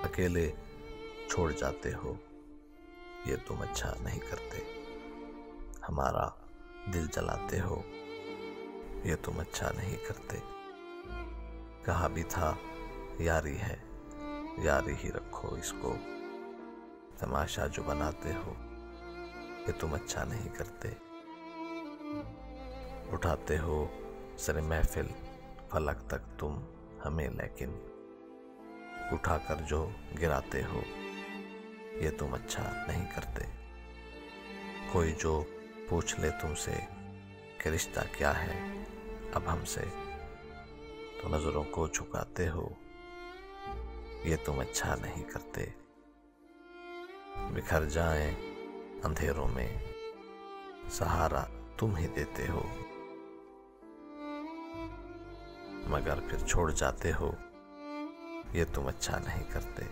अकेले छोड़ जाते हो, ये तुम अच्छा नहीं करते। हमारा दिल जलाते हो, ये तुम अच्छा नहीं करते। कहा भी था यारी है, यारी ही रखो इसको। तमाशा जो बनाते हो, ये तुम अच्छा नहीं करते। उठाते हो सरे महफिल फलक तक तुम हमें, लेकिन उठाकर जो गिराते हो, ये तुम अच्छा नहीं करते। कोई जो पूछ ले तुमसे कि रिश्ता क्या है अब हमसे, तो नजरों को झुकाते हो, ये तुम अच्छा नहीं करते। बिखर जाएं अंधेरों में, सहारा तुम ही देते हो, मगर फिर छोड़ जाते हो, ये तुम अच्छा नहीं करते।